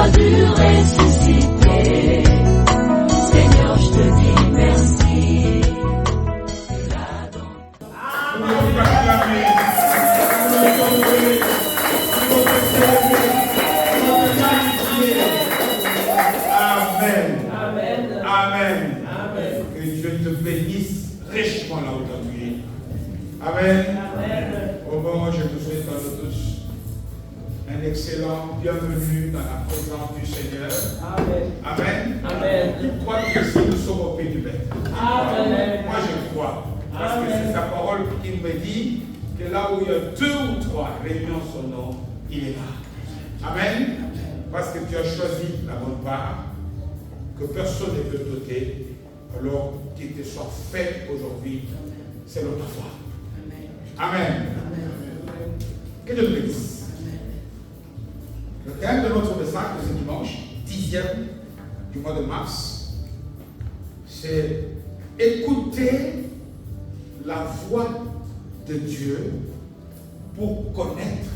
dû ressusciter. Seigneur, je te dis merci. Amen. Amen. Amen. Que Dieu te bénisse richement là où tu as pu. Amen. Au moment, je vous souhaite à nous tous un excellent bienvenue dans la présence du Seigneur. Amen. Amen. Amen. Je crois que si nous sommes au pays du Maître. Amen. Moi, je crois. Parce que c'est sa parole qui me dit que là où il y a 2 ou 3 réunions son nom, il est là. Amen. Parce que tu as choisi la bonne part, que personne ne peut te doter, alors qu'il te soit fait aujourd'hui, c'est notre foi. Amen. Que Dieu te bénisse. Le thème de notre message de ce dimanche, 10e du mois de mars, c'est écouter la voix de Dieu pour connaître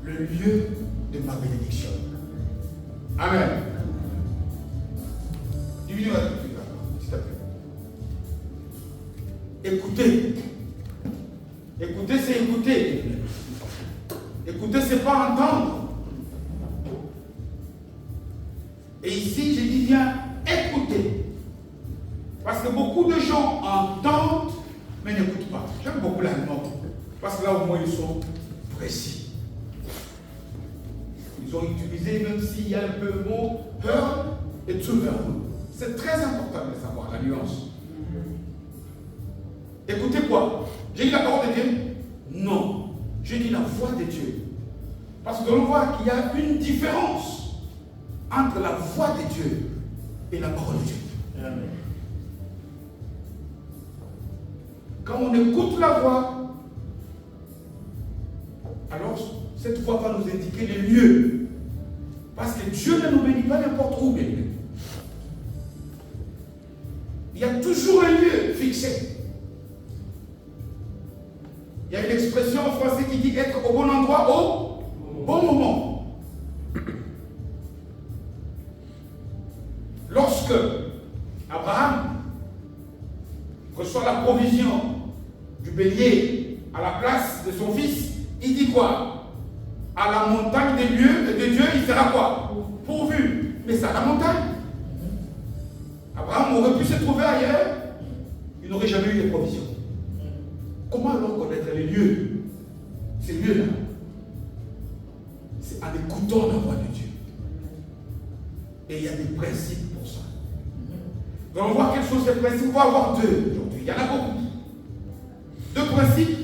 le lieu de ma bénédiction. Amen. Diminue-moi un peu, s'il te plaît. Écouter. Écouter, c'est écouter. Écouter, c'est pas entendre. Et ici, je dis bien écouter. Parce que beaucoup de gens entendent, mais n'écoutent pas. J'aime beaucoup l'allemand. Parce que là, au moins, ils sont précis. Ils ont utilisé, même s'il y a un peu le mot heard et to learn. C'est très important de savoir la nuance. Écoutez quoi? J'ai dit la parole de Dieu? Non. J'ai dit la voix de Dieu. Parce que l'on voit qu'il y a une différence entre la voix de Dieu et la parole de Dieu. Amen. Quand on écoute la voix, alors cette voix va nous indiquer les lieux. Parce que Dieu ne nous bénit pas n'importe où, bien. Il y a toujours un lieu fixé. Il y a une expression en français qui dit être au bon endroit au bon moment. Lorsque Abraham reçoit la provision du bélier à la place de son fils, il dit quoi? À la montagne des lieux de Dieu, il sera quoi? Pourvu. Mais c'est à la montagne. Abraham aurait pu se trouver ailleurs, il n'aurait jamais eu les provisions. Comment alors connaître les lieux? Ces lieux-là, c'est en écoutant la voix de Dieu. Et il y a des principes pour ça. Nous allons voir quels sont ces principes. On va avoir 2 aujourd'hui. Il y en a beaucoup. 2 principes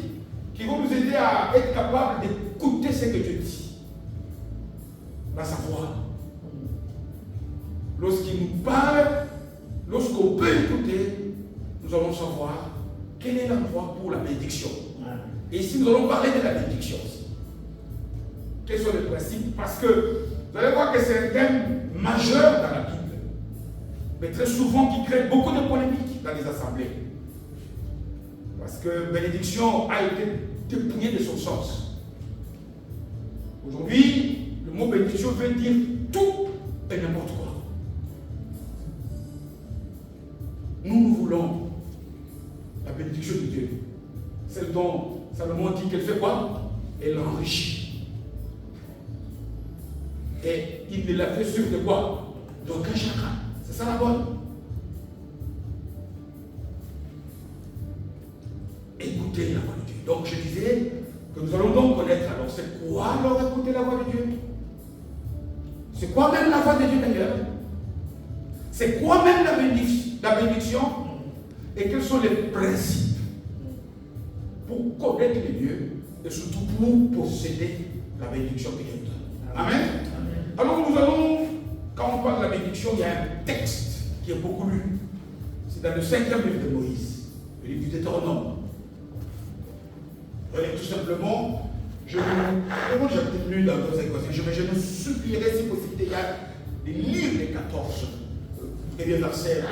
qui vont nous aider à être capables d'écouter ce que Dieu dit. À savoir, lorsqu'il nous parle, lorsqu'on peut écouter, nous allons savoir quel est l'endroit pour la bénédiction. Et ici, nous allons parler de la bénédiction aussi. Quels sont les principes? Parce que vous allez voir que c'est un thème majeur dans la Bible, mais très souvent qui crée beaucoup de polémiques dans les assemblées. Parce que bénédiction a été dépouillée de son sens. Aujourd'hui, le mot bénédiction veut dire tout et n'importe quoi. Nous voulons la bénédiction de Dieu. Celle dont Salomon dit qu'elle fait quoi? Elle enrichit. Et il ne l'a fait sur de quoi? D'aucun chagrin. C'est ça la bonne. Écoutez la voix de Dieu. Donc je disais que nous allons donc connaître alors c'est quoi alors écouter la voix de Dieu? C'est quoi même la voix de Dieu d'ailleurs? C'est quoi même la bénédiction? Et quels sont les principes pour connaître les lieux et surtout pour posséder la bénédiction que Dieu nous donne. Amen. Alors nous allons, quand on parle de la bénédiction, il y a un texte qui est beaucoup lu. C'est dans le 5e livre de Moïse, le livre du Deutéronome. Et tout simplement, je vous lu dans d'autres équations, mais je me supplierai si possible de lire les 14 versets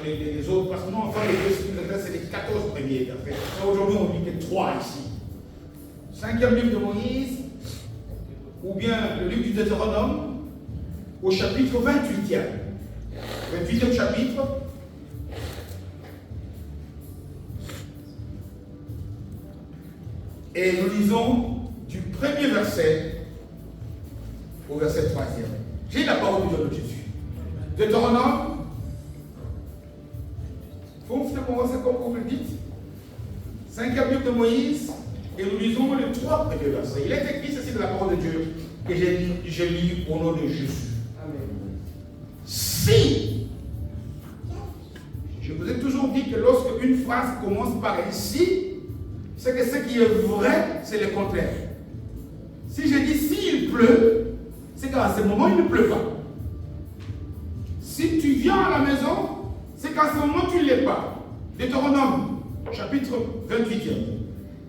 avec les autres, parce que nous, enfin, les deux, c'est les 14 premiers versets. Aujourd'hui, on lit que 3 ici. 5e livre de Moïse, ou bien le livre du Deutéronome, au chapitre 28e. 28e chapitre. Et nous lisons du premier verset au verset 3e. J'ai la parole de Dieu de Jésus. Deutéronome. Vous commencez comme vous le dites. 5e livre de Moïse. Et nous lisons les 3 premiers versets. Il est écrit ceci de la parole de Dieu que je lis au nom de Jésus. Amen. Si, je vous ai toujours dit que lorsque une phrase commence par ici, c'est que ce qui est vrai, c'est le contraire. Si je dis s'il pleut, c'est qu'à ce moment, il ne pleut pas. Si tu viens à la maison, c'est qu'à ce moment, tu ne l'es pas. Deutéronome, chapitre 28e.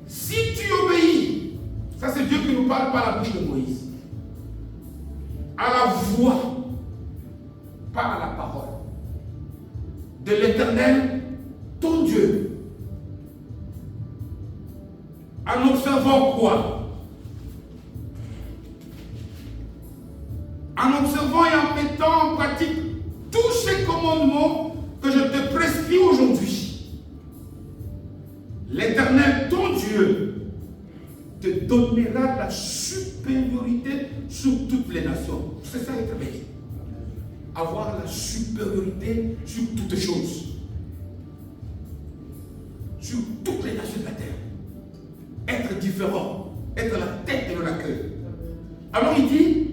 Si tu obéis, ça c'est Dieu qui nous parle par la bouche de Moïse, à la voix, par la parole de l'Éternel, ton Dieu, en observant quoi? En observant et en mettant en pratique tous ces commandements que je te prescris aujourd'hui. L'Éternel, ton Dieu, te donnera la supériorité sur toutes les nations. C'est ça être béni. Avoir la supériorité sur toutes choses. Sur toutes les nations de la terre. Être différent. Être la tête et non la queue. Alors il dit,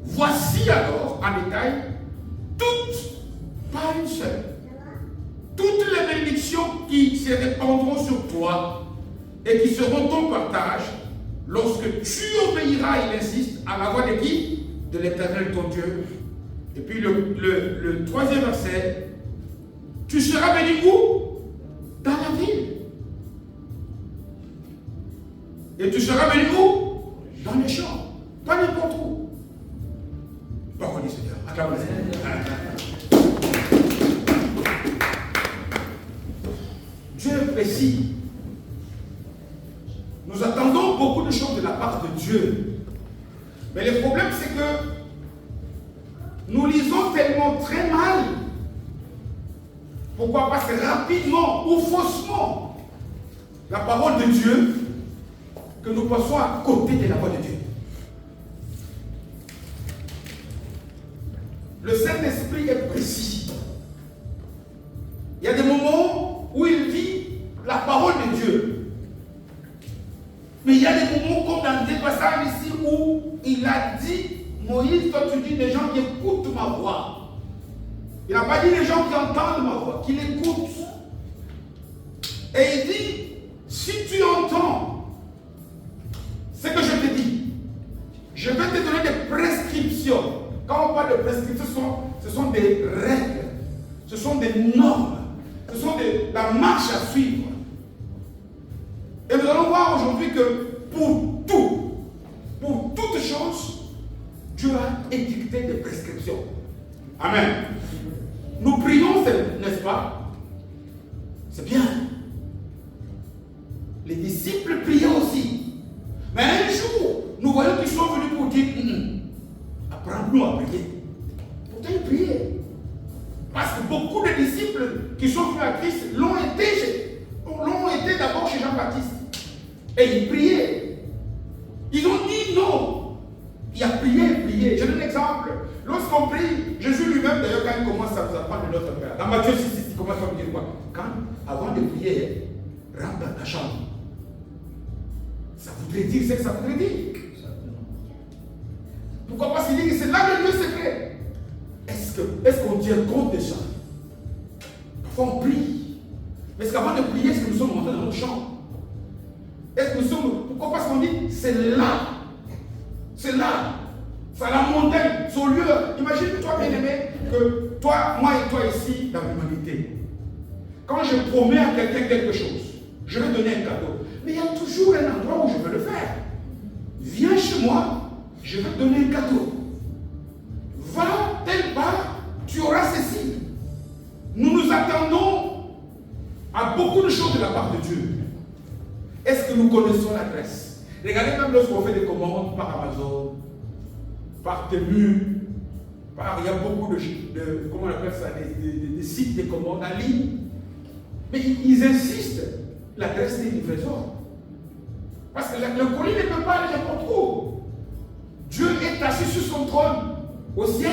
voici alors en détail toutes, pas une seule, toutes les bénédictions qui se répandront sur toi et qui seront ton partage lorsque tu obéiras, il insiste, à la voix de qui? De l'Éternel ton Dieu. Et puis le 3e verset, tu seras béni où? Dans la ville. Et tu seras béni où? Dans les champs. Pas n'importe où. Parole du Seigneur. Acclamons le Seigneur. Dieu est précis. Nous attendons beaucoup de choses de la part de Dieu. Mais le problème, c'est que nous lisons tellement très mal. Pourquoi? Parce que rapidement ou faussement, la parole de Dieu, que nous passons à côté de la voix de Dieu. Le Saint-Esprit est précis. Il y a des moments où il dit la parole de Dieu. Mais il y a des moments comme dans des passages ici où il a dit, Moïse, toi tu dis des gens qui écoutent ma voix. Il n'a pas dit les gens qui entendent ma voix, qui l'écoutent. Et il dit, si tu entends ce que je te dis, je vais te donner des prescriptions. Quand on parle de prescriptions, ce sont des règles, ce sont des normes, ce sont la marche à suivre. Et nous allons voir aujourd'hui que pour toute chose, Dieu a édicté des prescriptions. Amen. Nous prions, n'est-ce pas? C'est bien. Les disciples priaient aussi. Mais un jour, nous voyons qu'ils sont venus pour dire, apprends-nous à prier. Pourtant, ils priaient. Parce que beaucoup de disciples qui sont venus à Christ l'ont été d'abord chez Jean-Baptiste. Et ils priaient. Ils ont dit non. Il a prié. Je donne un exemple. Lorsqu'on prie, Jésus lui-même, d'ailleurs, quand il commence à nous apprendre de notre Père, dans Matthieu 6, il commence à nous dire quoi? Avant de prier, rentre dans ta chambre. Ça voudrait dire ce que ça voudrait dire. Pourquoi? Parce qu'il dit que c'est là le lieu secret. Est-ce qu'on tient compte de ça? Parfois on prie. Mais est-ce qu'avant de prier, est-ce que nous sommes rentrés dans notre chambre? Est-ce que nous sommes. Pourquoi? Parce qu'on dit c'est là. C'est là. C'est à la montagne, c'est au lieu. Imagine-toi, bien-aimé, que toi, moi et toi ici, dans l'humanité, quand je promets à quelqu'un quelque chose, je vais donner un cadeau. Mais il y a toujours un endroit où je veux le faire. Viens chez moi, je vais te donner un cadeau. Va telle part, tu auras ceci. Nous nous attendons à beaucoup de choses de la part de Dieu. Est-ce que nous connaissons l'adresse? Regardez, même lorsqu'on fait des commandes par Amazon, par Temu, Il y a beaucoup comment on appelle ça, des sites de commandes en ligne. Mais ils insistent l'adresse des livraisons. Parce que le colis ne peut pas aller n'importe où. Dieu est assis sur son trône au ciel.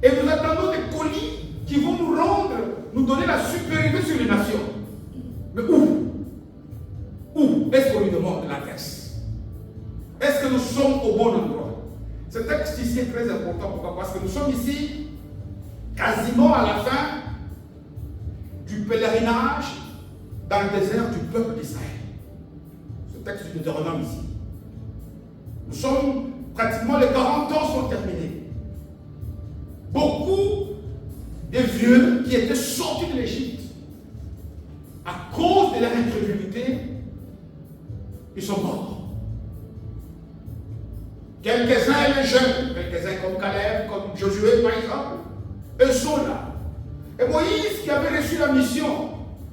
Et nous attendons des colis qui vont nous donner la supériorité sur les nations. Mais où? Où est-ce qu'on lui demande l'adresse? Est-ce que nous sommes au bon endroit? Ce texte ici est très important. Pourquoi? Parce que nous sommes ici quasiment à la fin du pèlerinage dans le désert du peuple d'Israël. Ce texte du Deutéronome ici. Nous sommes pratiquement, les 40 ans sont terminés. Beaucoup de vieux qui étaient sortis de l'Égypte à cause de leur incrédulité, ils sont morts. Quelques-uns, les jeunes, quelques-uns comme Caleb, comme Josué par exemple, eux sont là. Et Moïse, qui avait reçu la mission,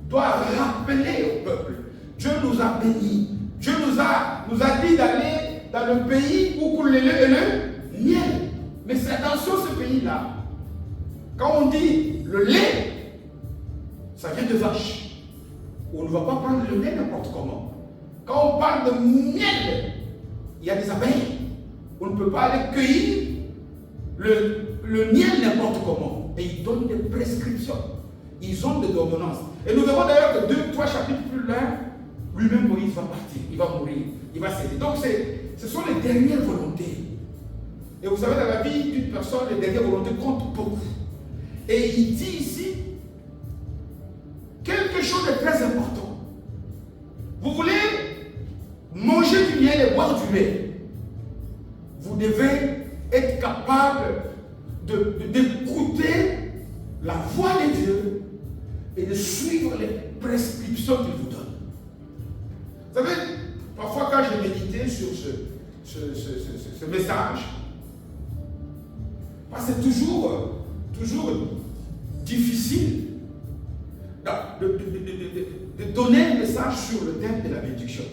doit rappeler au peuple. Dieu nous a bénis. Dieu nous a dit d'aller dans le pays où coule le lait et le miel. Mais c'est attention ce pays-là. Quand on dit le lait, ça vient de vache. On ne va pas prendre le lait n'importe comment. Quand on parle de miel, il y a des abeilles. On ne peut pas aller cueillir le miel n'importe comment. Et ils donnent des prescriptions. Ils ont des ordonnances. Et nous verrons d'ailleurs que 2-3 chapitres plus loin, lui-même Moïse va partir, il va mourir, il va céder. Donc ce sont les dernières volontés. Et vous savez, dans la vie d'une personne, les dernières volontés comptent beaucoup. Et il dit ici quelque chose de très important. Vous voulez manger du miel et boire du lait. Vous devez être capable d'écouter la voix de Dieu et de suivre les prescriptions qu'il vous donne. Vous savez, parfois quand j'ai médité sur ce message, c'est toujours difficile de donner un message sur le thème de la bénédiction.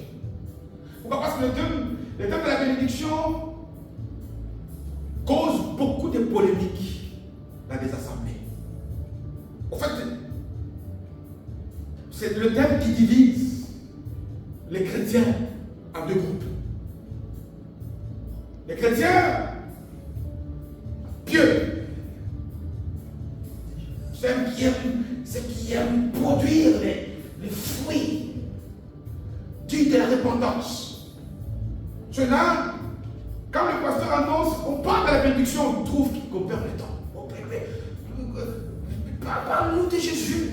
Pourquoi? Parce que le thème de la bénédiction cause beaucoup de polémiques dans les assemblées. En fait, c'est le thème qui divise les chrétiens en deux groupes. Les chrétiens pieux, ceux qui aiment produire les fruits dignes de la repentance. Ceux-là, quand le pasteur annonce, on parle de la bénédiction, on trouve qu'on perd le temps. Parle-nous de Jésus,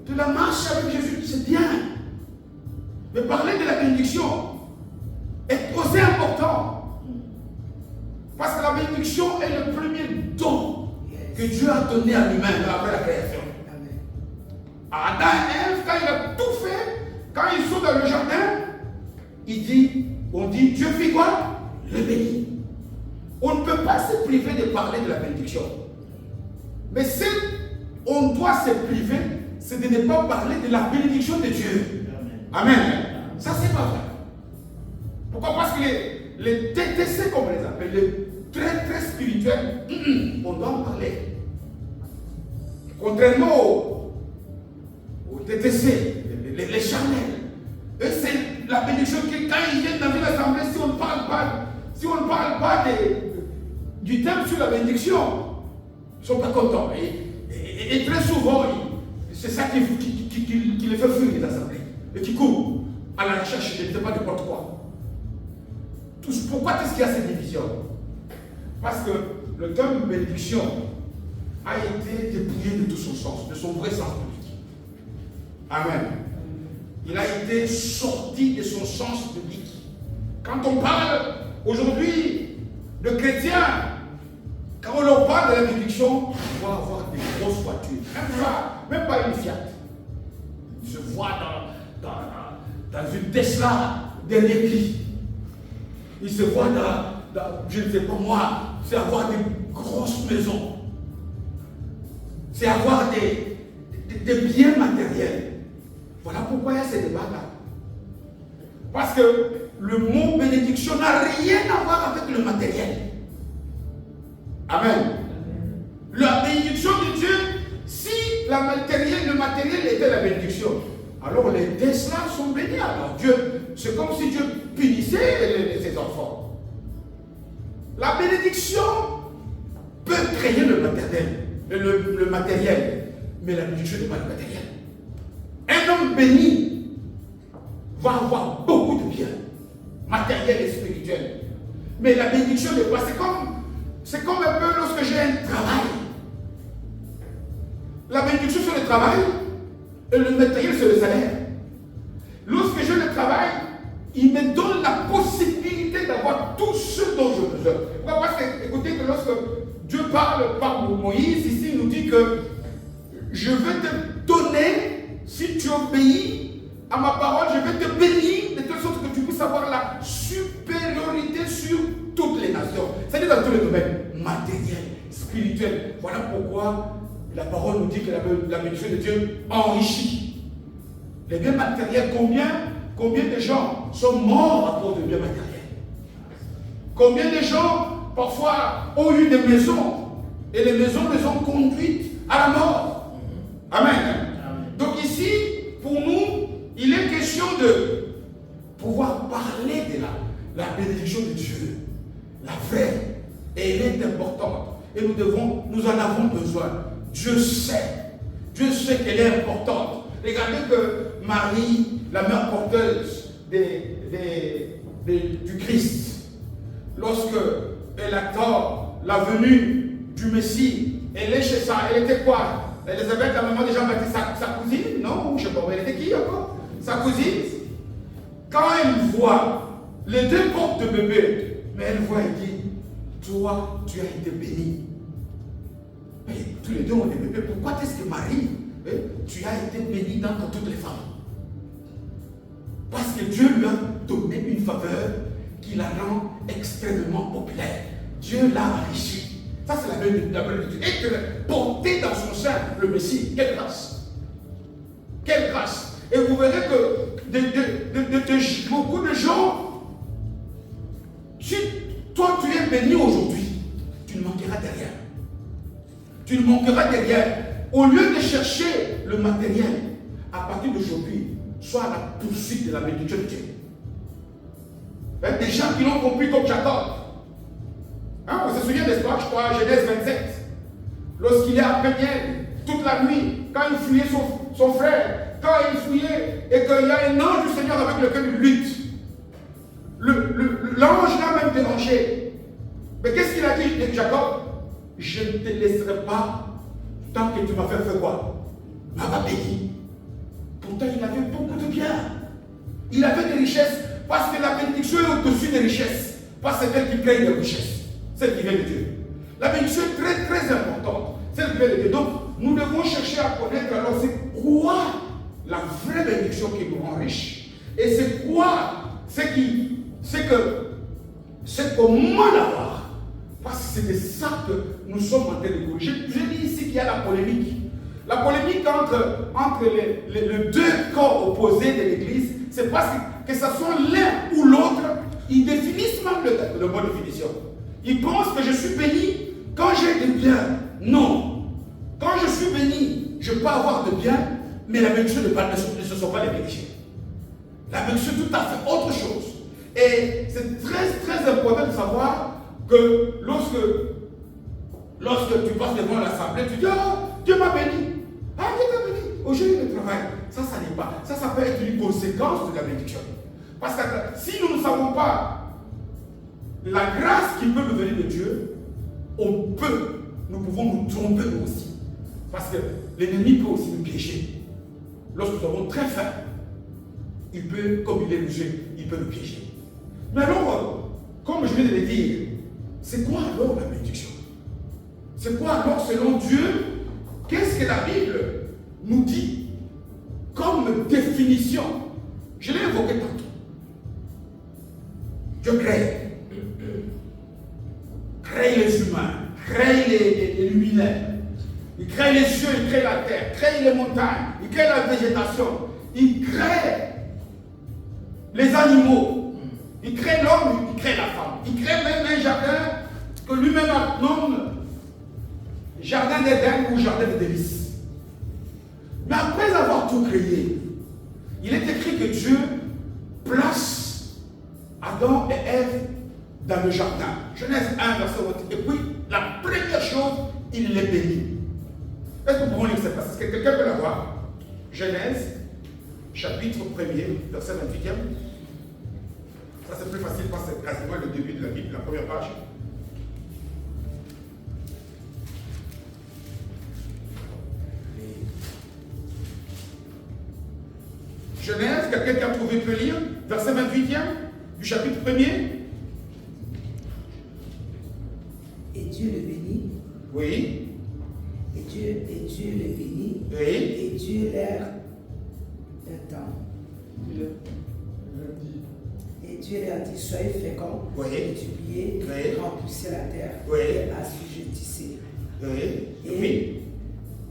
de la marche avec Jésus, c'est bien. Mais parler de la bénédiction est aussi important. Parce que la bénédiction est le premier don que Dieu a donné à l'humain après la création. Adam et Ève, quand il a tout fait, quand ils sont dans le jardin, on dit, Dieu fait quoi? Le bénit. On ne peut pas se priver de parler de la bénédiction. Mais si on doit se priver, c'est de ne pas parler de la bénédiction de Dieu. Amen. Ça, c'est pas vrai. Pourquoi? Parce que les TTC, comme on les appelle, les très très spirituels, on doit en parler. Contrairement aux TTC, les charnels, eux, c'est la bénédiction que quand ils viennent dans une assemblée, si on ne parle pas du thème sur la bénédiction, ils ne sont pas contents. Et très souvent, c'est ça qui les fait fuir les assemblées. Et qui courent à la recherche de ne sais pas n'importe quoi. Pourquoi est-ce qu'il y a cette division? Parce que le terme bénédiction a été dépouillé de tout son sens, de son vrai sens biblique. Amen. Il a été sorti de son sens biblique. Quand on parle aujourd'hui de chrétiens, quand on leur parle de la bénédiction, on va avoir des grosses voitures. Même pas une Fiat. Ils se voient dans une Tesla derrière qui. Ils se voient dans, je ne sais pas moi, c'est avoir des grosses maisons. C'est avoir des biens matériels. Voilà pourquoi il y a ces débats-là. Parce que le mot bénédiction n'a rien à voir avec le matériel. Amen. La bénédiction de Dieu, si le matériel était la bénédiction, alors les Tesla sont bénis. Alors Dieu, c'est comme si Dieu punissait ses enfants. La bénédiction peut créer le matériel, mais la bénédiction n'est pas le matériel. Un homme béni va avoir beaucoup de biens, matériel et spirituel. Mais la bénédiction n'est pas. C'est comme un peu lorsque j'ai un travail. La bénédiction c'est le travail et le matériel c'est le salaire. Lorsque j'ai le travail, il me donne la possibilité d'avoir tout ce dont j'ai besoin. Pourquoi? Parce que, écoutez, que lorsque Dieu parle par Moïse, ici, il nous dit que je vais te donner, si tu obéis à ma parole, je vais te bénir de telle sorte que tu puisses avoir la supériorité sur toutes les nations. C'est-à-dire dans tous les domaines, matériel, spirituel. Voilà pourquoi la parole nous dit que la bénédiction de Dieu enrichit. Les biens matériels, combien de gens sont morts à cause de biens matériels? Combien de gens, parfois, ont eu des maisons et les maisons les ont conduites à la mort? Amen. Donc ici, pour nous, il est question de pouvoir parler de la bénédiction de Dieu. La vraie. Et elle est importante. Et nous en avons besoin. Dieu sait qu'elle est importante. Regardez que Marie, la mère porteuse du Christ, lorsque elle attend la venue du Messie, elle est chez ça, elle était quoi? Elisabeth, la maman de Jean-Baptiste, sa cousine? Non, je ne sais pas, elle était qui encore? Sa cousine. Quand elle voit les deux portes de bébé, mais elle voit et dit, toi, tu as été béni. Mais tous les deux ont des bébés. Pourquoi est-ce que Marie, tu as été bénie d'entre toutes les femmes? Parce que Dieu lui a donné une faveur qui la rend extrêmement populaire. Dieu l'a enrichi. Ça, c'est la bénédiction. Et que porter dans son sein le Messie, quelle grâce! Quelle grâce! Et vous verrez que beaucoup de gens, toi, tu es béni aujourd'hui, tu ne manqueras de rien. Tu ne manqueras de rien. Au lieu de chercher le matériel, à partir d'aujourd'hui, sois à la poursuite de la bénédiction de Dieu. Des gens qui l'ont compris comme Jacob. On se souvient, n'est-ce pas, je crois, Genèse 27. Lorsqu'il est à Péniel, toute la nuit, quand il fouillait son frère, quand il fouillait, et qu'il y a un ange du Seigneur avec lequel il lutte. L'ange l'a même dérangé. Mais qu'est-ce qu'il a dit de Jacob? Je ne te laisserai pas tant que tu m'as fait quoi? M'as béni. Pourtant, il avait beaucoup de biens. Il avait des richesses parce que la bénédiction est au-dessus des richesses. Parce que c'est elle qui crée des richesses. Celle qui vient de Dieu. La bénédiction est très très importante. Celle qui vient de Dieu. Donc, nous devons chercher à connaître alors c'est quoi la vraie bénédiction qui nous rend riche. Et c'est quoi c'est comment l'avoir. Parce que c'est de ça que nous sommes en train de corriger. Je dis ici qu'il y a la polémique. La polémique entre les deux corps opposés de l'Église, c'est parce que ce soit l'un ou l'autre, ils définissent même le mot de définition. Ils pensent que je suis béni quand j'ai des biens. Non. Quand je suis béni, je peux avoir de biens, mais la bénédiction ne se sont pas les bénédictions. La bénédiction est tout à fait autre chose. Et c'est très très important de savoir que lorsque tu passes devant l'assemblée, tu dis, oh, Dieu m'a béni. Ah, Dieu t'a béni. Aujourd'hui, le travail. Ça n'est pas. Ça peut être une conséquence de la bénédiction. Parce que si nous ne savons pas la grâce qui peut nous venir de Dieu, nous pouvons nous tromper nous aussi. Parce que l'ennemi peut aussi nous piéger. Lorsque nous avons très faim, il peut, comme il est rusé, il peut nous piéger. Mais alors, comme je viens de le dire, c'est quoi alors la bénédiction? C'est quoi alors selon Dieu? Qu'est-ce que la Bible nous dit comme définition? Je l'ai évoqué tantôt. Dieu crée les humains, crée les luminaires, il crée les cieux, il crée la terre, crée les montagnes, il crée la végétation, il crée les animaux, il crée l'homme, il crée la femme, il crée même un jardin que lui-même jardin d'Éden ou jardin de délices. Mais après avoir tout créé, il est écrit que Dieu place Adam et Ève dans le jardin. Genèse 1, verset 8. Et puis, la première chose, il les bénit. Est-ce que nous pouvons lire ce passage? Est-ce que quelqu'un peut la voir? Genèse, chapitre 1er, verset 28e. Ça c'est plus facile parce que c'est quasiment le début de la Bible, la première page. Genèse, quelqu'un qui a trouvé peut lire, verset 28e du chapitre 1er. Et Dieu le bénit. Oui. Et Dieu le bénit. Oui. Et Dieu leur attend. Et Dieu leur dit, soyez féconds, Oui. multipliez, Oui. remplissez la terre, Oui. et assujettissez. Oui. Et Oui.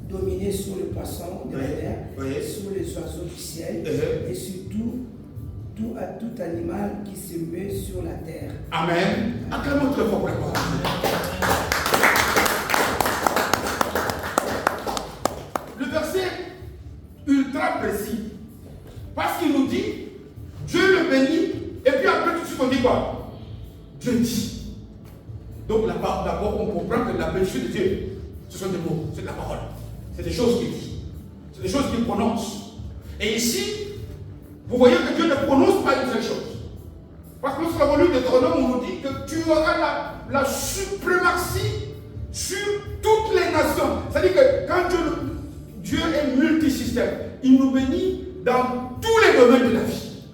dominez sur le poisson de la Oui. mer, Oui. sur les oiseaux du ciel, Oui. et sur tout animal qui se meut sur la terre. Amen. Acclamons très fort pour la parole. Le verset ultra précis. Parce qu'il nous dit, Dieu le bénit, et puis après tout de suite on dit quoi? Dieu dit. Donc d'abord on comprend que la bénédiction de Dieu, ce sont des mots, c'est de la parole. C'est des choses qu'il dit. C'est des choses qu'il prononce. Et ici, vous voyez que Dieu ne prononce pas une seule chose. Parce que lorsque nous avons lu Deutéronome, on nous dit que tu auras la suprématie sur toutes les nations. C'est-à-dire que quand Dieu est multisystème, il nous bénit dans tous les domaines de la vie.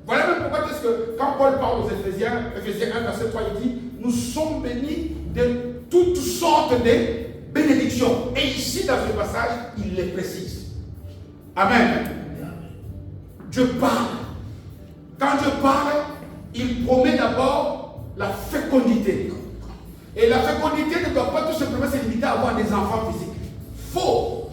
Voilà même pourquoi est-ce que quand Paul parle aux Éphésiens, Éphésiens 1, verset 3, il dit, nous sommes bénis de toutes sortes de bénédictions. Et ici, dans ce passage, il les précise. Amen. Dieu parle. Quand Dieu parle, il promet d'abord la fécondité. Et la fécondité ne doit pas tout simplement se limiter à avoir des enfants physiques. Faux.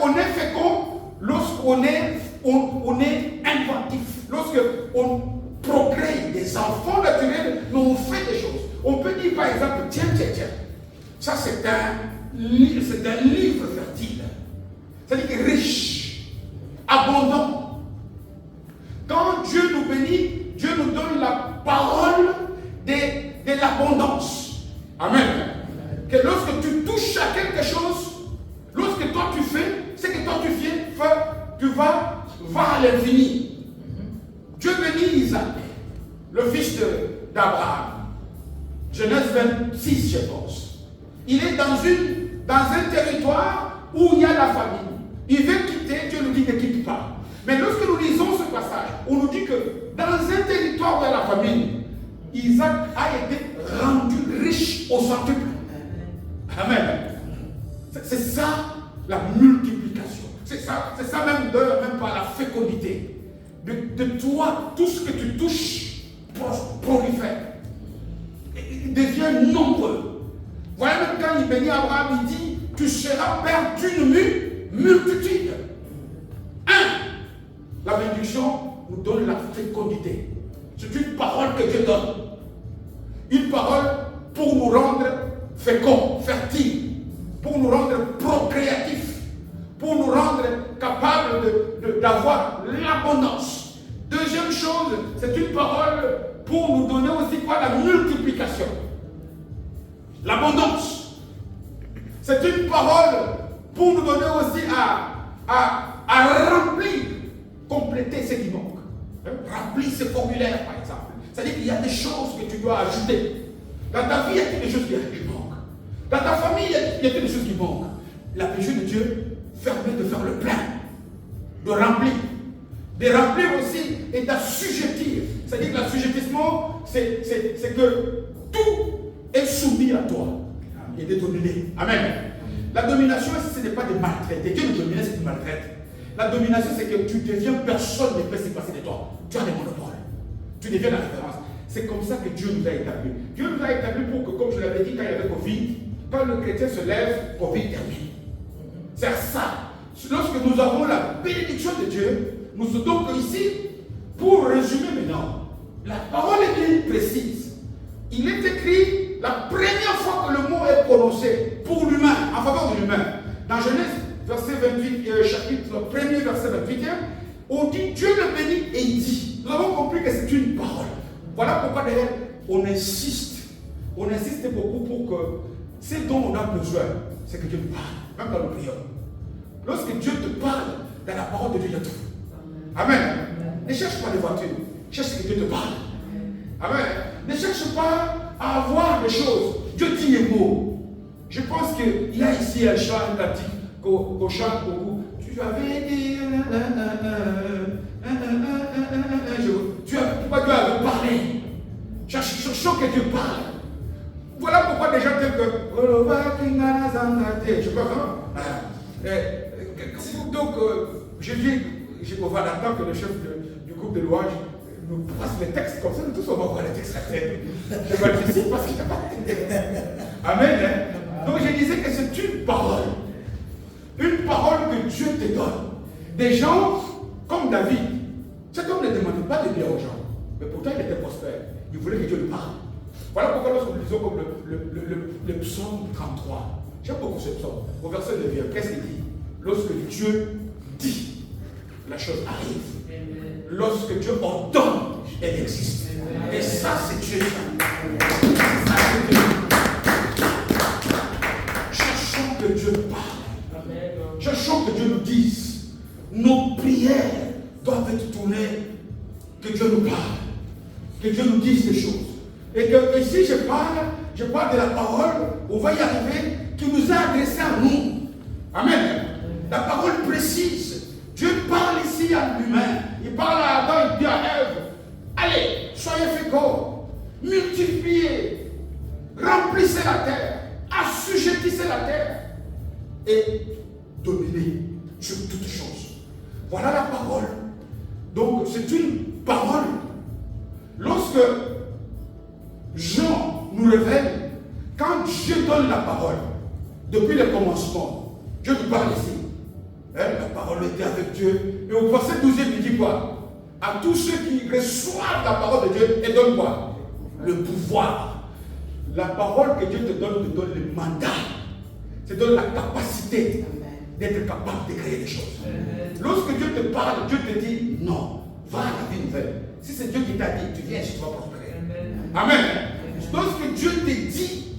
On est fécond lorsqu'on est inventif. Lorsqu'on procrée des enfants naturels, mais on fait des choses. On peut dire par exemple, tiens. Ça c'est un livre fertile. C'est-à-dire que riche, abondant. Quand Dieu nous bénit, Dieu nous donne la parole de l'abondance. Amen. Que lorsque tu touches à quelque chose, lorsque toi tu fais, c'est que toi tu vas à l'infini. Dieu bénit Isaac, le fils d'Abraham. Genèse 26, je pense. Il est dans un territoire où il y a la famine. Il veut quitter, Dieu nous dit ne quitte pas. Mais lorsque nous lisons ce passage, on nous dit que dans un territoire où il y a la famine, Isaac a été rendu riche au centuple. Amen. C'est ça la multiplication. C'est ça même par la fécondité. De toi, tout ce que tu touches prolifère. Il devient nombreux. Voilà même quand il bénit Abraham, il dit, tu seras père d'une multitude. La bénédiction nous donne la fécondité. C'est une parole que Dieu donne. Une parole pour nous rendre féconds, fertiles, pour nous rendre procréatifs, pour nous rendre capables d'avoir l'abondance. Deuxième chose, c'est une parole pour nous donner aussi quoi? La multiplication. L'abondance. C'est une parole pour nous donner aussi à remplir, compléter ce qui manque. Remplir ce formulaire, par exemple. C'est-à-dire qu'il y a des choses que tu dois ajouter. Dans ta vie, il y a des choses qui manquent. Dans ta famille, il y a des choses qui manquent. La péché de Dieu permet de faire le plein, de remplir aussi et d'assujettir. C'est-à-dire que l'assujettissement, c'est que tout est soumis à toi et de dominer. Amen. La domination, ce n'est pas de maltraiter. Dieu ne domine, c'est de maltraiter. La domination, c'est que tu deviens personne ne peut se passer de toi. Tu as des monopoles. Tu deviens la référence. C'est comme ça que Dieu nous a établis. Dieu nous a établis pour que, comme je l'avais dit quand il y avait Covid, quand le chrétien se lève, Covid termine. C'est ça. Lorsque nous avons la bénédiction de Dieu, nous donc ici, pour résumer maintenant, la parole est bien précise. Il est écrit la première fois que le mot est prononcé pour l'humain, en faveur de l'humain, dans Genèse, verset 28, chapitre 1er, verset 28, on dit Dieu le bénit et il dit. Nous avons compris que c'est une parole. Voilà pourquoi d'ailleurs on insiste beaucoup pour que ce dont on a besoin, c'est que Dieu nous parle, même dans le prière. Lorsque Dieu te parle, dans la parole de Dieu, il y a tout. Amen. Ne cherche pas les voitures, cherche que Dieu te parle. Amen. Ne cherche pas à avoir des choses. Dieu dit les mots. Je pense qu'il y a ici un chant, un cantique qu'on chante beaucoup. Tu avais dit. Pourquoi Dieu avait parlé? Cherchons que Dieu parle. Voilà pourquoi des gens tels que. Je sais pas comment. Donc, je dis, on va attendre que le chef du groupe de louange nous passe les textes comme ça, nous tous on va voir les textes à tête. Je participe parce qu'il n'y a pas de texte. Amen. Hein? Donc je disais que c'est une parole que Dieu te donne. Des gens comme David, cet homme ne demandait pas de bien aux gens, mais pourtant il était prospère. Il voulait que Dieu lui parle. Voilà pourquoi lorsque nous lisons comme le psaume 33, j'aime beaucoup ce psaume, au verset 9, qu'est-ce qu'il dit? Lorsque Dieu dit, la chose arrive. Lorsque Dieu ordonne, elle existe. Et ça, c'est Dieu. Ça, c'est Dieu. Cherchons que Dieu parle. Cherchons que Dieu nous dise. Nos prières doivent être tournées. Que Dieu nous parle. Que Dieu nous dise des choses. Et que si je parle de la parole, on va y arriver, qui nous a adressé à nous. Amen. La parole précise. Dieu parle ici à l'humain. Il parle à Adam, il dit à Ève, allez, soyez féconds, multipliez, remplissez la terre, assujettissez la terre et dominez sur toutes choses. Voilà la parole. Donc c'est une parole. Lorsque Jean nous révèle, quand Dieu donne la parole, depuis le commencement, Dieu nous parle ici. La parole était avec Dieu. Et au verset 12, il dit quoi? À tous ceux qui reçoivent la parole de Dieu, et donne quoi? Le pouvoir. La parole que Dieu te donne le mandat. Te donne la capacité d'être capable de créer des choses. Lorsque Dieu te parle, Dieu te dit non, va à la vie nouvelle. Si c'est Dieu qui t'a dit, tu viens et tu vas prospérer. Amen. Lorsque Dieu te dit,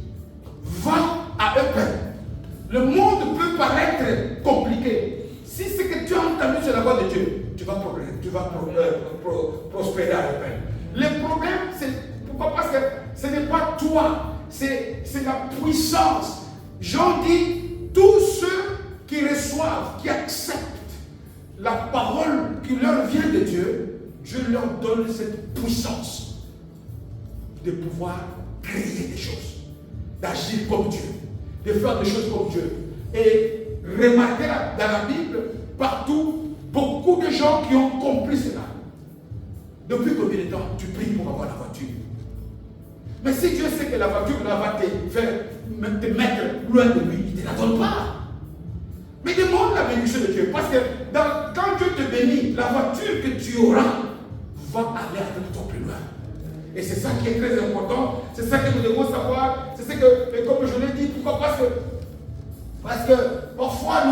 va à Eupen. Le monde peut paraître compliqué. Si c'est que tu as entendu sur la voix de Dieu, tu vas prospérer à Eupen. Le problème, c'est pourquoi? Parce que ce n'est pas toi, c'est la puissance. Jean dit, tous ceux qui reçoivent, qui acceptent la parole qui leur vient de Dieu, Dieu leur donne cette puissance de pouvoir créer des choses, d'agir comme Dieu, de faire des choses comme Dieu. Et remarquez dans la Bible, partout, beaucoup de gens qui ont compris cela. Depuis combien de temps tu pries pour avoir la voiture? Mais si Dieu sait que la voiture là, va te mettre loin de lui, il ne te la donne pas. Mais demande la bénédiction de Dieu. Parce que quand Dieu te bénit, la voiture que tu auras va aller avec toi plus loin. Et c'est ça qui est très important. C'est ça que nous devons savoir. C'est ça que, comme je l'ai dit, pourquoi? Parce que parfois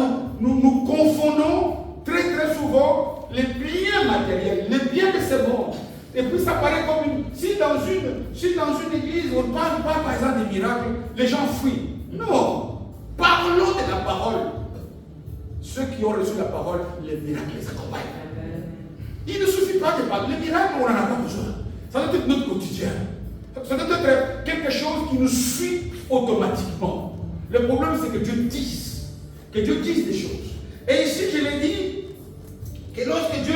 nous confondons très très souvent les biens matériels, les biens de ce monde. Et puis ça paraît comme si dans une église on ne parle pas par exemple des miracles, les gens fuient. Non, parlons de la parole. Ceux qui ont reçu la parole, les miracles les accompagnent. Il ne suffit pas de parler. Les miracles, on n'en a pas besoin. Ça doit être notre quotidien. Ça doit être quelque chose qui nous suit automatiquement. Le problème, c'est que Dieu dise des choses. Et ici, je l'ai dit, que lorsque Dieu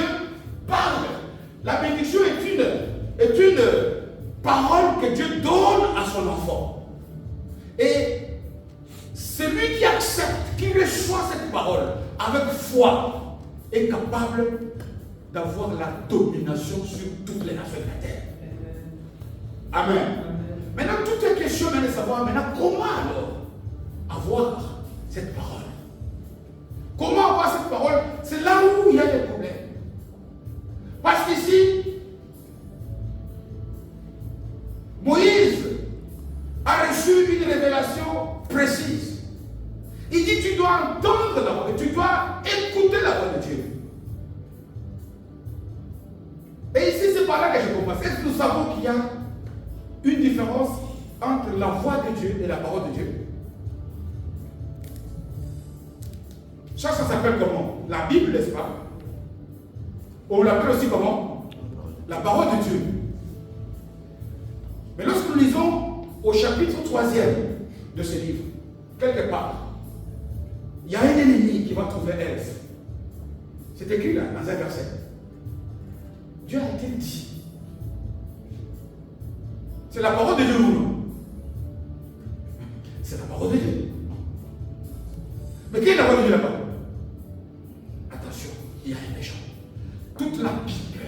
parle, la bénédiction est une parole que Dieu donne à son enfant. Et celui qui accepte, qui reçoit cette parole avec foi, est capable d'avoir la domination sur toutes les nations de la terre. Amen. Maintenant, toute est question de savoir maintenant comment alors avoir cette parole. Comment avoir cette parole? C'est là où il y a des problèmes. Parce qu'ici, Moïse a reçu précise. Il dit tu dois entendre la voix, tu dois écouter la voix de Dieu. Et ici, c'est par là que je commence. Est-ce que nous savons qu'il y a une différence entre la voix de Dieu et la parole de Dieu? Ça s'appelle comment? La Bible, n'est-ce pas? On l'appelle aussi comment? La parole de Dieu. Mais lorsque nous lisons au chapitre 3e de ce livre, quelque part, il y a un ennemi qui va trouver Ève. C'est écrit là, dans un verset. Dieu a-t-il dit? C'est la parole de Dieu ou non? C'est la parole de Dieu. Mais qui est la parole de Dieu là-bas? Attention, il y a un méchant. Toute la Bible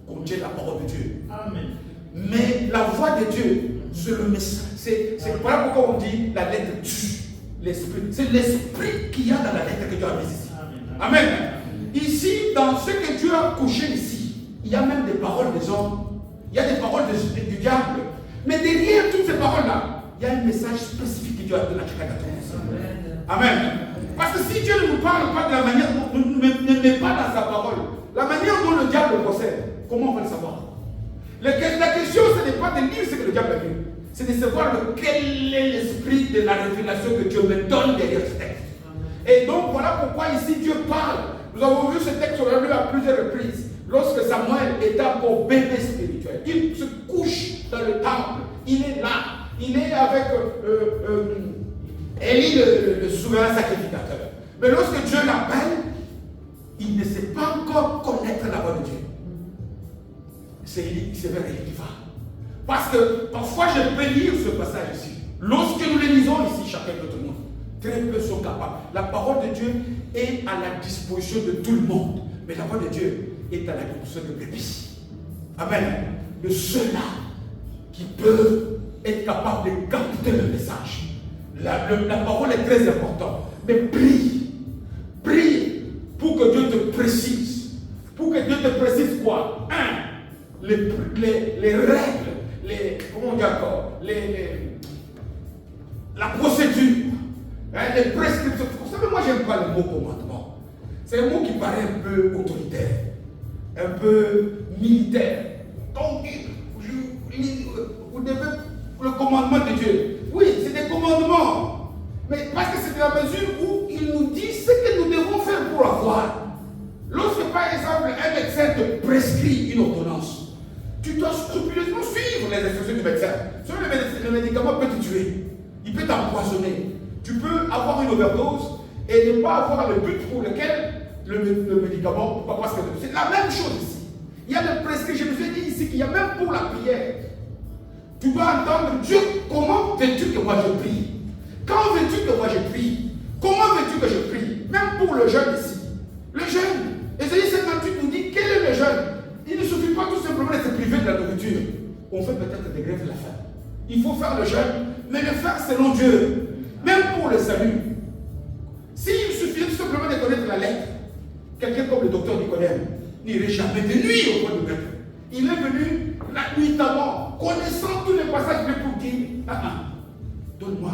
contient la parole de Dieu. Amen. Mais la voix de Dieu, c'est le message. C'est voilà pourquoi on dit la lettre tue. L'esprit. C'est l'esprit qu'il y a dans la lettre que Dieu a mise ici. Amen. Amen. Ici, dans ce que Dieu a couché ici, il y a même des paroles des hommes. Il y a des paroles du diable. Mais derrière toutes ces paroles-là, il y a un message spécifique que Dieu a donné à chacun d'entre nous. Amen. Parce que si Dieu ne nous parle pas de la manière dont ne met pas dans sa parole, la manière dont le diable procède, comment on va le savoir? La question, ce n'est pas de lire ce que le diable a vu, c'est de savoir quel est l'esprit de la révélation que Dieu me donne derrière ce texte. Et donc voilà pourquoi ici Dieu parle. Nous avons vu ce texte, on l'a lu à plusieurs reprises. Lorsque Samuel était encore bébé spirituel, il se couche dans le temple, il est là, il est avec Élie, le souverain sacrificateur. Mais lorsque Dieu l'appelle, il ne sait pas encore connaître la voix de Dieu. C'est vers Élie qui va. Parce que parfois je peux lire ce passage ici. Lorsque nous le lisons ici, chacun d'entre nous, très peu sont capables. La parole de Dieu est à la disposition de tout le monde. Mais la voix de Dieu est à la disposition de brebis. Amen. De ceux-là qui peuvent être capables de capter le message. La parole est très importante. Mais prie. Prie pour que Dieu te précise. Pour que Dieu te précise quoi? Les règles, comment on dit encore, la procédure, les prescriptions. Vous savez, moi, j'aime pas le mot commandement. C'est un mot qui paraît un peu autoritaire, un peu militaire. Donc, vous devez le commandement de Dieu. Oui, c'est des commandements. Mais parce que c'est la mesure où il nous dit ce que nous devons faire pour avoir. Lorsque, par exemple, un médecin te prescrit une ordonnance, tu dois scrupuleusement suivre les instructions du médecin. Sinon, le médicament peut te tuer. Il peut t'empoisonner. Tu peux avoir une overdose et ne pas avoir le but pour lequel le médicament, parce que c'est la même chose ici. Il y a le prescrit. Je vous ai dit ici qu'il y a même pour la prière. Tu dois entendre Dieu, comment veux-tu que moi je prie? Quand veux-tu que moi je prie? Comment veux-tu que je prie? Même pour le jeûne ici. Le jeûne. Ésaïe 58 nous dit quel est le jeûne? Il ne suffit pas tout simplement de se priver de la nourriture. On fait peut-être des grèves de la faim. Il faut faire le jeûne, mais le faire selon Dieu. Même pour le salut. S'il suffit tout simplement de connaître la lettre, quelqu'un comme le docteur Nicodème n'irait jamais de nuit au point de maître. Il est venu nuitamment, connaissant tous les passages pour dire donne-moi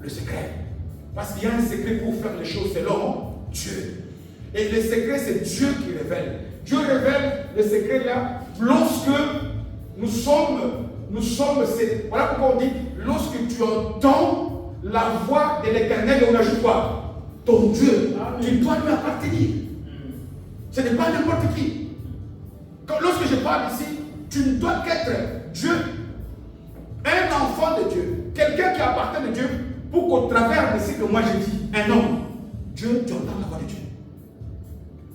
le secret. Parce qu'il y a un secret pour faire les choses selon Dieu. Et le secret, c'est Dieu qui révèle. Dieu révèle le secret là lorsque nous sommes, voilà pourquoi on dit, lorsque tu entends la voix de l'Éternel, on ajoute quoi? Ton Dieu. Amen. Tu dois lui appartenir. Ce n'est pas n'importe qui. Lorsque je parle ici, tu ne dois qu'être Dieu, un enfant de Dieu, quelqu'un qui appartient de Dieu, pour qu'au travers de ce que moi je dis, un homme, Dieu, tu entends la voix de Dieu.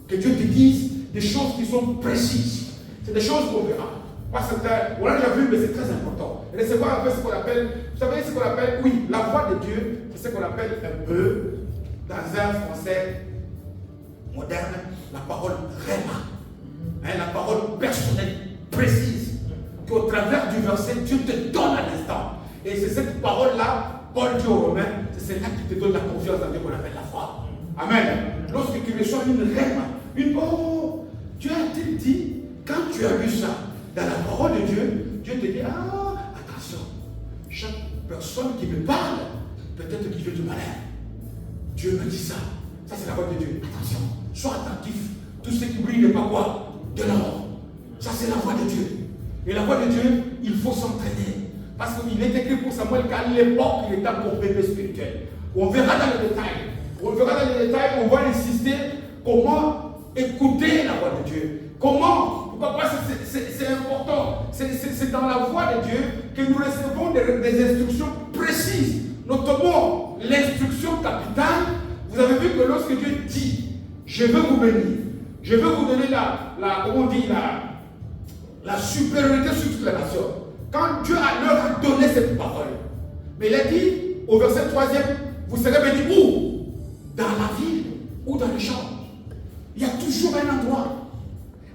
Que Dieu te dise des choses qui sont précises. C'est des choses qu'on verra. Parce qu'on l'a déjà vu, mais c'est très important. Recevoir un peu ce qu'on appelle, vous savez ce qu'on appelle, oui, la voix de Dieu, c'est ce qu'on appelle un peu, dans un français moderne, la parole réma. La parole personnelle, précise. Qu'au travers du verset, Dieu te donne à l'instant. Et c'est cette parole-là, Paul dit aux Romains, c'est celle-là qui te donne la confiance en Dieu qu'on appelle la foi. Amen. Lorsque tu reçois une réma, oh, Dieu a-t-il dit, quand tu as lu ça, dans la parole de Dieu, Dieu te dit, attention, chaque personne qui me parle, peut-être qu'il fait du malin. Dieu me dit ça. Ça, c'est la voix de Dieu. Attention, sois attentif. Tout ce qui brille n'est pas quoi? De l'or. Ça, c'est la voix de Dieu. Et la voix de Dieu, il faut s'entraîner. Parce qu'il est écrit pour Samuel qu'à l'époque, il était encore bébé spirituel. On verra dans les détails. On va insister comment écouter la voix de Dieu. Comment? Pourquoi? Parce que c'est important. C'est dans la voix de Dieu que nous recevons des instructions précises. Notamment l'instruction capitale. Vous avez vu que lorsque Dieu dit, je veux vous bénir, je veux vous donner la supériorité sur toute la nation. Quand Dieu leur a donné cette parole, mais il a dit au verset 3e, vous serez bénis où? Dans la ville ou dans les champs. Il y a toujours un endroit.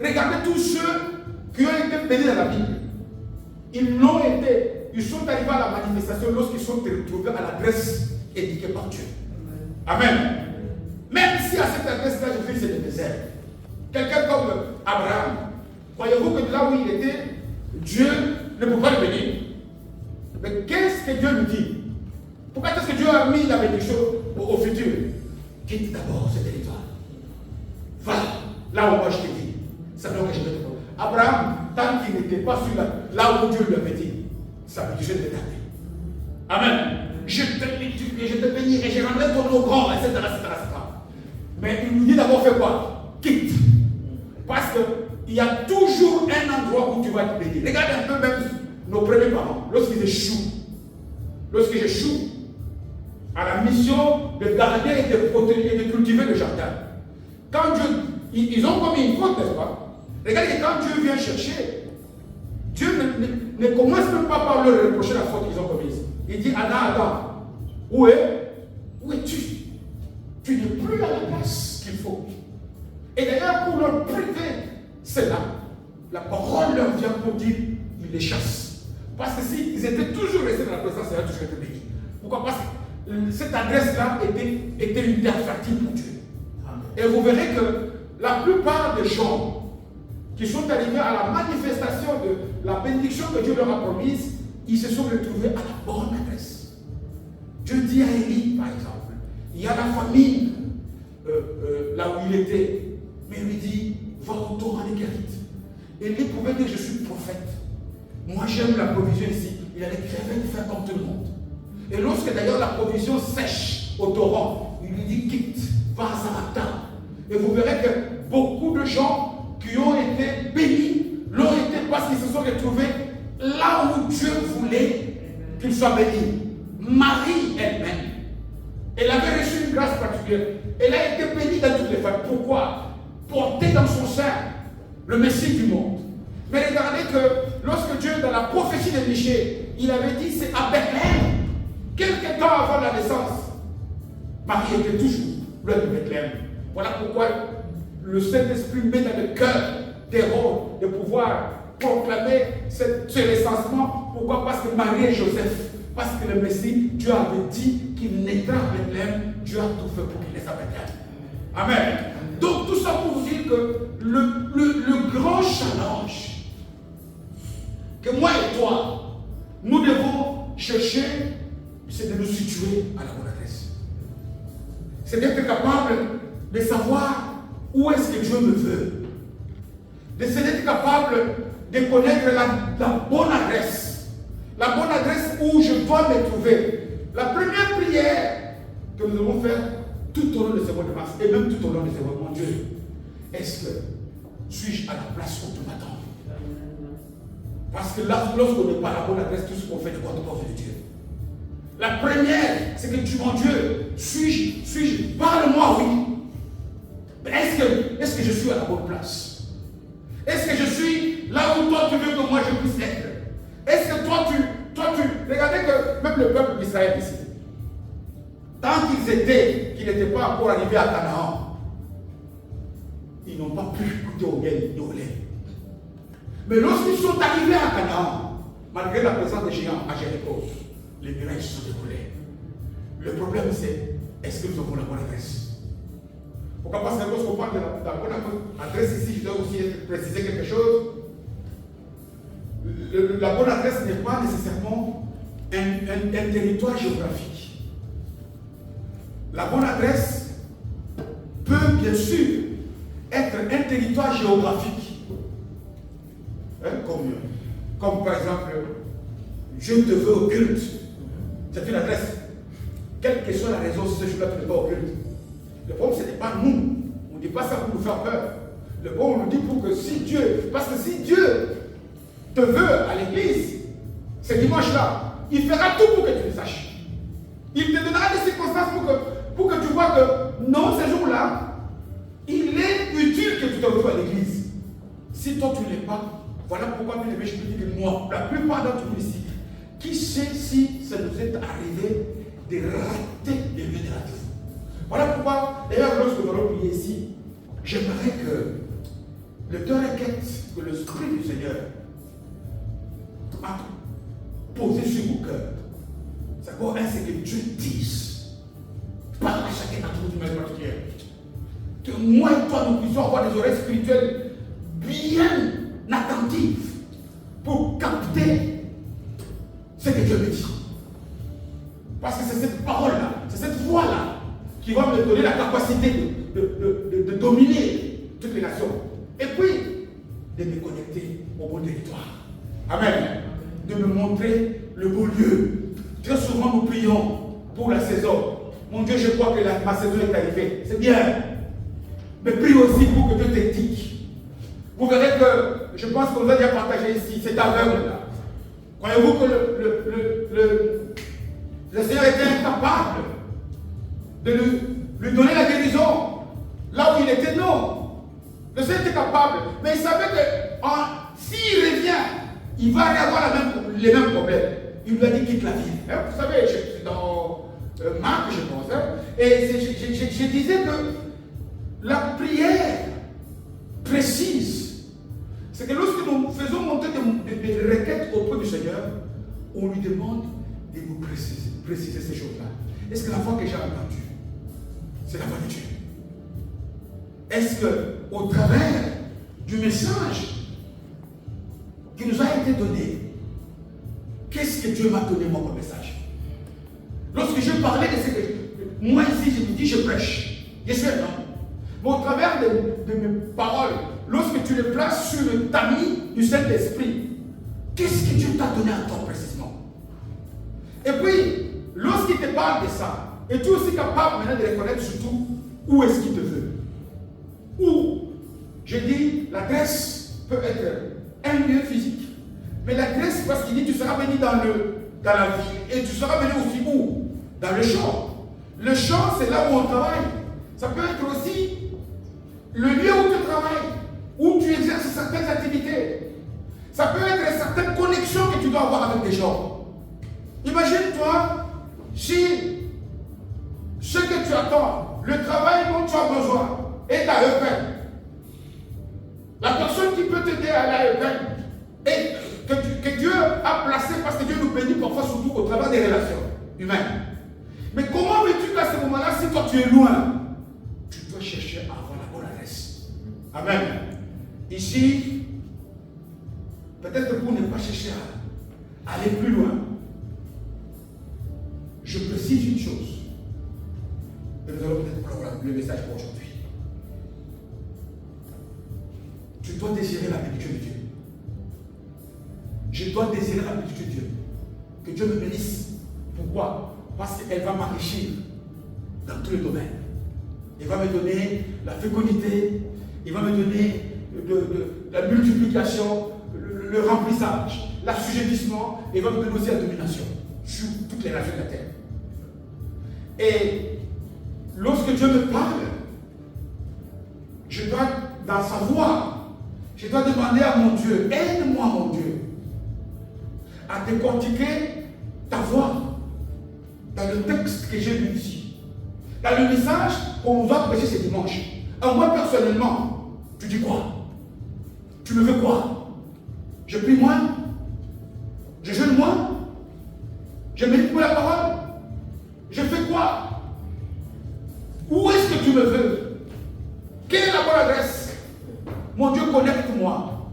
Regardez tous ceux qui ont été bénis dans la Bible. Ils sont arrivés à la manifestation lorsqu'ils sont retrouvés à l'adresse indiquée par Dieu. Amen. Même si à cette adresse-là, je fais c'est le désert. Quelqu'un comme Abraham, croyez-vous que de là où il était, Dieu ne peut pas le bénir? Mais qu'est-ce que Dieu lui dit? Pourquoi est-ce que Dieu a mis la bénédiction au futur? Quitte d'abord ce territoire. Va là où moi je t'ai dit. C'est là que je vais te dire. Abraham, tant qu'il n'était pas sur là où Dieu lui avait dit, sa bénédiction était gardée. Amen. Je te bénirai, je rendrai ton nom grand, etc., etc. Mais il nous dit d'abord fais quoi? Quitte. Parce qu'il y a toujours un endroit où tu vas te bénir. Regarde un peu même nos premiers parents, lorsqu'ils échouent à la mission de garder et de protéger et de cultiver le jardin. Quand Dieu, ils ont commis une faute, n'est-ce pas? Regardez, quand Dieu vient chercher, Dieu ne commence même pas par leur reprocher la faute qu'ils ont commise. Il dit, Adam, où es-tu? Tu n'es plus à la place qu'il faut. Et d'ailleurs, pour leur priver, c'est là. La parole leur vient pour dire, ils les chassent. Parce que s'ils étaient toujours restés dans la présence, ils auraient toujours été bénis. Pourquoi? Parce que cette adresse-là était une terre fertile pour Dieu. Et vous verrez que la plupart des gens qui sont arrivés à la manifestation de la bénédiction que Dieu leur a promise, ils se sont retrouvés à la bonne adresse. Dieu dit à Élie, par exemple, il y a la famine là où il était, mais il lui dit, va au torrent des Kérite. Élie pouvait dire, je suis prophète. Moi j'aime la provision ici. Il allait crever de faire comme tout le monde. Et lorsque d'ailleurs la provision sèche au torrent, il lui dit, quitte, va à Zarepta. Et vous verrez que beaucoup de gens qui ont été bénis l'ont été parce qu'ils se sont retrouvés là où Dieu voulait qu'ils soient bénis. Marie elle-même, elle avait reçu une grâce particulière. Elle a été bénie dans toutes les femmes. Pourquoi? Porter dans son sein le Messie du monde. Mais regardez que lorsque Dieu, dans la prophétie de Michée, il avait dit c'est à Bethléem, quelques temps avant la naissance, Marie était toujours loin de Bethléem. Voilà pourquoi le Saint-Esprit met dans le cœur d'Hérode de pouvoir proclamer ce recensement. Pourquoi? Parce que Marie et Joseph, parce que le Messie, Dieu avait dit qu'il naîtra à Bethléem, Dieu a tout fait pour qu'il naisse à Bethléem. Amen. Donc tout ça pour vous dire que le grand challenge que moi et toi, nous devons chercher, c'est de nous situer à la bonne adresse. C'est d'être capable de savoir où est-ce que Dieu me veut. D'être capable de connaître la bonne adresse. La bonne adresse où je dois me trouver. La première prière que nous devons faire tout au long de ce mois de mars et même tout au long de ce mois, mon Dieu, est-ce que suis-je à la place où tu m'attends? Parce que là, lorsqu'on n'est pas à la bonne adresse, tout ce qu'on fait de quoi de Dieu. La première, c'est que tu, mon Dieu, suis-je, parle-moi, oui. Mais est-ce que je suis à la bonne place? Est-ce que je suis là où toi tu veux que moi je puisse être? Est-ce que toi tu... Regardez que même le peuple d'Israël ici, tant qu'ils n'étaient pas encore arrivés à Canaan, ils n'ont pas pu goûter au miel ni au lait. Mais lorsqu'ils sont arrivés à Canaan, malgré la présence des géants à Jéricho, les miracles se sont déroulés. Le problème c'est, est-ce que nous avons la bonne adresse? Pourquoi? Parce que lorsqu'on parle de la bonne adresse ici, je dois aussi préciser quelque chose. La bonne adresse n'est pas nécessairement un territoire géographique. La bonne adresse peut bien sûr être un territoire géographique. Hein, comme par exemple, je te veux au culte. C'est une adresse. Quelle que soit la raison si ce jour-là tu n'es pas au culte. Le problème, ce n'est pas nous. On ne dit pas ça pour nous faire peur. Le problème, on nous dit pour que si Dieu, parce que si Dieu te veut à l'église, ce dimanche-là, il fera tout pour que tu le saches. Il te donnera des circonstances pour que tu vois que non, ce jour-là, il est utile que tu te retrouves à l'église. Si toi tu ne l'es pas, voilà pourquoi je peux dire que moi, la plupart d'entre nous ici, qui sait si ça nous est arrivé de rater les lieux de rendez-vous. Voilà pourquoi, d'ailleurs, lorsque nous allons prier ici, j'aimerais que le cœur inquiète, que l'Esprit du Seigneur a posé sur mon cœur. C'est encore un, c'est que Dieu dise, parle à chacun d'entre nous d'une manière particulière. Que moi et toi, nous puissions avoir des oreilles spirituelles bien attentives pour capter ce que Dieu me dit. Parce que c'est cette parole-là, c'est cette voix-là qui va me donner la capacité de dominer toutes les nations. Et puis, de me connecter au bon territoire. Amen. De me montrer le beau lieu. Très souvent, nous prions pour la saison. Mon Dieu, je crois que ma saison est arrivée. C'est bien. Mais prie aussi pour que Dieu t'éthique. Vous verrez que, je pense qu'on vous a déjà partagé ici, cet aveugle-là. Croyez-vous que le Seigneur était incapable de lui donner la guérison là où il était? Non. Le Seigneur était capable, mais il savait que s'il revient, il va avoir les mêmes problèmes. Il lui a dit quitte la ville. Vous savez, c'est dans Marc, je pense. Et je disais que la prière précise, c'est que lorsque nous faisons monter des requêtes auprès du Seigneur, on lui demande de nous préciser ces choses-là. Est-ce que la voix que j'ai entendue, c'est la voix de Dieu? Est-ce qu'au travers du message qui nous a été donné, qu'est-ce que Dieu m'a donné moi comme message? Lorsque je parlais de ce que moi ici, je me dis, je prêche. Je suis un homme. Mais au travers de mes paroles, lorsque tu les places sur le tamis du Saint-Esprit, qu'est-ce que Dieu t'a donné à toi précisément? Et puis, lorsqu'il te parle de ça, es tu aussi capable maintenant de reconnaître surtout où est-ce qu'il te veut? Où? Je dis, la Grèce peut être un lieu physique. Mais la Grèce, parce qu'il dit, tu seras béni dans la ville et tu seras béni aussi où? Dans le champ. Le champ, c'est là où on travaille. Ça peut être aussi le lieu où tu travailles, où tu exerces certaines activités. Ça peut être certaines connexions que tu dois avoir avec des gens. Imagine-toi si ce que tu attends, le travail dont tu as besoin, est à Eupen. La personne qui peut t'aider à aller à Eupen, et que Dieu a placé, parce que Dieu nous bénit parfois surtout au travers des relations humaines. Mais comment veux-tu qu'à ce moment-là, si toi tu es loin, tu dois chercher à avoir la bonne adresse? Amen. Ici, peut-être pour ne pas chercher à aller plus loin, je précise une chose. Et nous allons peut-être prendre le message pour aujourd'hui. Tu dois désirer la bénédiction de Dieu. Je dois désirer la bénédiction de Dieu. Que Dieu me bénisse. Pourquoi? Parce qu'elle va m'enrichir dans tous les domaines. Il va me donner la fécondité, il va me donner la multiplication, le remplissage, l'assujettissement, et il va me donner aussi la domination sur toutes les nations de la terre. Et lorsque Dieu me parle, je dois, dans sa voix, je dois demander à mon Dieu, aide-moi mon Dieu, à décortiquer ta voix dans le texte que j'ai lu ici, dans le message qu'on nous a prêché ce dimanche. À moi personnellement, tu dis quoi? Tu me veux quoi? Je prie moins? Je jeûne moins? Je médite pour la parole? Je fais quoi? Où est-ce que tu me veux? Quelle est la bonne adresse? Mon Dieu, connecte-moi.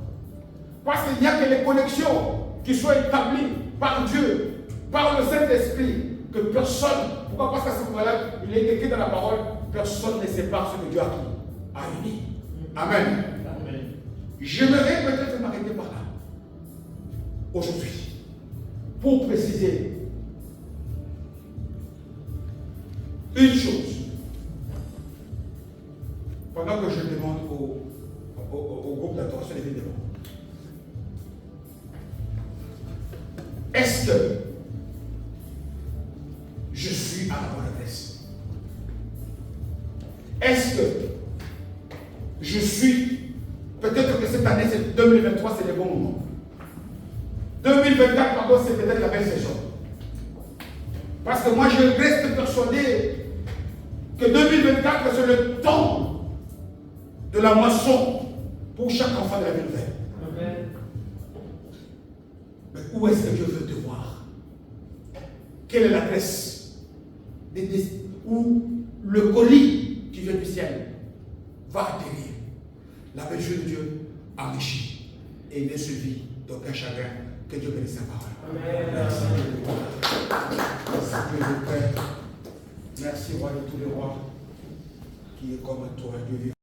Parce qu'il n'y a que les connexions qui soient établies par Dieu, par le Saint-Esprit, que personne, pourquoi parce qu'à ce moment-là, il est écrit dans la parole, personne ne sépare ce que Dieu a uni. Amen. J'aimerais peut-être m'arrêter par là, aujourd'hui, pour préciser une chose. Pendant que je demande au groupe d'adoration évidemment, est-ce que je suis à la bonne adresse? Est-ce que je suis, peut-être que cette année, c'est 2023, c'est le bon moment. 2024, pardon, c'est peut-être la belle saison. Parce que moi, je reste persuadé que 2024, c'est le temps de la moisson pour chaque enfant de la vie nouvelle. Amen. Mais où est-ce que Dieu veut te voir? Quelle est l'adresse où le colis qui vient du ciel va atterrir? La bonne de Dieu enrichit et ne suivi d'aucun chagrin. Que Dieu bénisse sa parole. Amen. Merci Dieu de Père. Merci roi de tous les rois qui est comme toi, Dieu vivant.